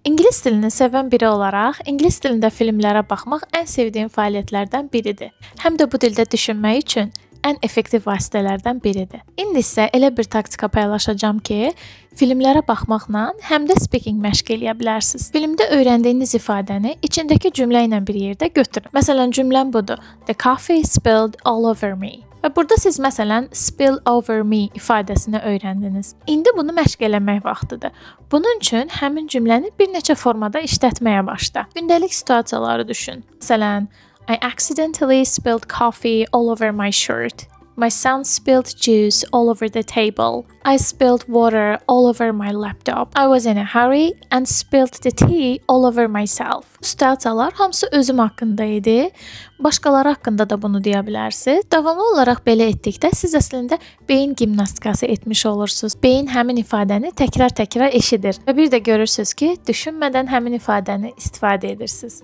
İngilis dilini sevən biri olaraq, ingilis dilində filmlərə baxmaq ən sevdiyim fəaliyyətlərdən biridir. Həm də bu dildə düşünmək üçün ən effektiv vasitələrdən biridir. İndi isə elə bir taktika paylaşacağam ki, filmlərə baxmaqla həm də speaking məşq eləyə bilərsiniz. Filmdə öyrəndiyiniz ifadəni içindəki cümlə ilə bir yerdə götürün. Məsələn, cümləm budur: The coffee spilled all over me. Və burada siz məsələn spill over me ifadəsini öyrəndiniz. İndi bunu məşq eləmək vaxtıdır. Bunun üçün həmin cümləni bir neçə formada işlətməyə başla. Gündəlik situasiyaları düşün. Məsələn, I accidentally spilled coffee all over my shirt. My son spilled juice all over the table. I spilled water all over my laptop. I was in a hurry and spilled the tea all over myself. Bu situasiyalar hamısı özüm haqqında idi. Başqaları haqqında da bunu deyə bilərsiniz. Davamlı olaraq belə etdikdə siz əslində beyin gimnastikası etmiş olursunuz. Beyin həmin ifadəni təkrar-təkrar eşidir və bir də görürsüz ki, düşünmədən həmin ifadəni istifadə edirsiniz.